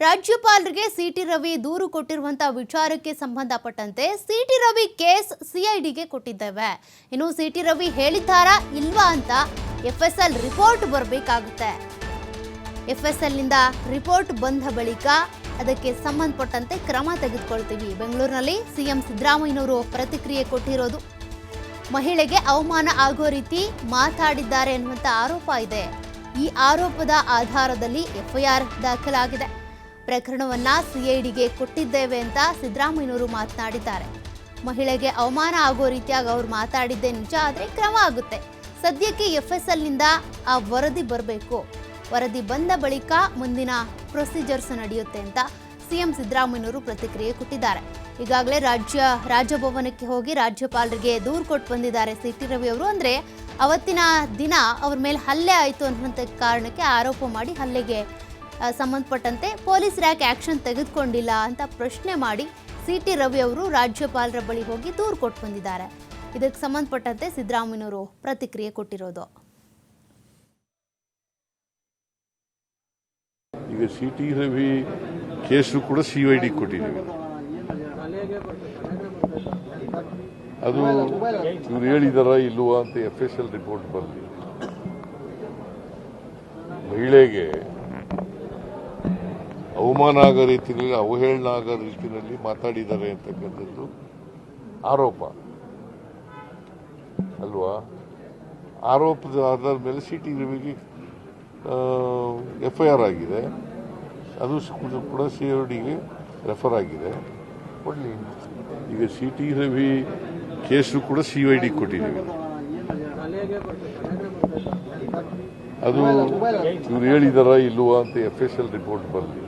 ರಾಜ್ಯಪಾಲರಿಗೆ ಸಿಟಿ ರವಿ ದೂರು ಕೊಟ್ಟಿರುವಂತಹ ವಿಚಾರಕ್ಕೆ ಸಂಬಂಧಪಟ್ಟಂತೆ ಸಿಟಿ ರವಿ ಕೇಸ್ ಸಿಐಡಿಗೆ ಕೊಟ್ಟಿದ್ದೇವೆ. ಇನ್ನು ಸಿಟಿ ರವಿ ಹೇಳಿದ್ದಾರಾ ಇಲ್ವಾ ಅಂತ ಎಫ್ಎಸ್ಎಲ್ ರಿಪೋರ್ಟ್ ಬರಬೇಕಾಗುತ್ತೆ. ಎಫ್ಎಸ್ಎಲ್ ನಿಂದ ರಿಪೋರ್ಟ್ ಬಂದ ಬಳಿಕ ಅದಕ್ಕೆ ಸಂಬಂಧಪಟ್ಟಂತೆ ಕ್ರಮ ತೆಗೆದುಕೊಳ್ತೀವಿ. ಬೆಂಗಳೂರಿನಲ್ಲಿ ಸಿಎಂ ಸಿದ್ದರಾಮಯ್ಯನವರು ಪ್ರತಿಕ್ರಿಯೆ ಕೊಟ್ಟಿರೋದು. ಮಹಿಳೆಗೆ ಅವಮಾನ ಆಗೋ ರೀತಿ ಮಾತಾಡಿದ್ದಾರೆ ಎನ್ನುವಂತ ಆರೋಪ ಇದೆ. ಈ ಆರೋಪದ ಆಧಾರದಲ್ಲಿ ಎಫ್ಐಆರ್ ದಾಖಲಾಗಿದೆ. ಪ್ರಕರಣವನ್ನ ಸಿಐಡಿಗೆ ಕೊಟ್ಟಿದ್ದೇವೆ ಅಂತ ಸಿದ್ದರಾಮಯ್ಯನವರು ಮಾತನಾಡಿದ್ದಾರೆ. ಮಹಿಳೆಗೆ ಅವಮಾನ ಆಗೋ ರೀತಿಯಾಗಿ ಅವರು ಮಾತಾಡಿದ್ದೇ ನಿಜ, ಆದರೆ ಕ್ರಮ ಆಗುತ್ತೆ. ಸದ್ಯಕ್ಕೆ ಎಫ್ಎಸ್ಎಲ್ ನಿಂದ ಆ ವರದಿ ಬರಬೇಕು. ವರದಿ ಬಂದ ಬಳಿಕ ಮುಂದಿನ ಪ್ರೊಸೀಜರ್ಸ್ ನಡೆಯುತ್ತೆ ಅಂತ ಸಿಎಂ ಸಿದ್ದರಾಮಯ್ಯನವರು ಪ್ರತಿಕ್ರಿಯೆ ಕೊಟ್ಟಿದ್ದಾರೆ. ಈಗಾಗಲೇ ರಾಜಭವನಕ್ಕೆ ಹೋಗಿ ರಾಜ್ಯಪಾಲರಿಗೆ ದೂರು ಕೊಟ್ಟು ಬಂದಿದ್ದಾರೆ ಸಿಟಿ ರವಿ ಅವರು. ಅಂದರೆ ಅವತ್ತಿನ ದಿನ ಅವ್ರ ಮೇಲೆ ಹಲ್ಲೆ ಆಯಿತು ಅನ್ನುವಂಥ ಕಾರಣಕ್ಕೆ ಆರೋಪ ಮಾಡಿ ಹಲ್ಲೆಗೆ ಸಂಬಂಧಪಟ್ಟಂತೆ ಪೊಲೀಸರು ಯಾಕೆ ಆ್ಯಕ್ಷನ್ ತೆಗೆದುಕೊಂಡಿಲ್ಲ ಅಂತ ಪ್ರಶ್ನೆ ಮಾಡಿ ಸಿಟಿ ರವಿ ಅವರು ರಾಜ್ಯಪಾಲರ ಬಳಿ ಹೋಗಿ ದೂರು ಕೊಟ್ಟು ಬಂದಿದ್ದಾರೆ. ಇದಕ್ಕೆ ಸಂಬಂಧಪಟ್ಟಂತೆ ಸಿದ್ದರಾಮಯ್ಯನವರು ಪ್ರತಿಕ್ರಿಯೆ ಕೊಟ್ಟಿರೋದು. ಈಗ ಸಿಟಿ ರವಿ ಕೇಸು ಕೂಡ ಸಿಐಡಿ ಕೊಟ್ಟಿದ್ದೀವಿ. ಅದು ಇವ್ರು ಹೇಳಿದಾರ ಇಲ್ವಾ ಅಂತ ಎಫ್ಎಸ್ಎಲ್ ರಿಪೋರ್ಟ್ ಬರಲಿ. ಮಹಿಳೆಗೆ ಅವಮಾನ ಆಗೋ ರೀತಿಯಲ್ಲಿ, ಅವಹೇಳನ ಆಗೋ ರೀತಿಯಲ್ಲಿ ಮಾತಾಡಿದ್ದಾರೆ ಅಂತಕ್ಕಂಥದ್ದು ಆರೋಪ ಅಲ್ವಾ? ಆರೋಪದ ಆಧಾರದ ಮೇಲೆ ಸಿಟಿ ರವಿಗೆ ಎಫ್ಐಆರ್ ಆಗಿದೆ. ಅದು ಕೂಡ ಸಿಐಡಿಗೆ ರೆಫರ್ ಆಗಿದೆ. ಕೊಡಲಿ. ಈಗ ಸಿಟಿ ರವಿ ಕೇಸು ಕೂಡ ಸಿಐಡಿ ಕೊಟ್ಟಿದ್ದೀವಿ. ಅದು ಇವ್ರು ಹೇಳಿದಾರ ಇಲ್ವಾ ಅಂತ ಎಫ್ಎಸ್ಎಲ್ ರಿಪೋರ್ಟ್ ಬರಲಿ.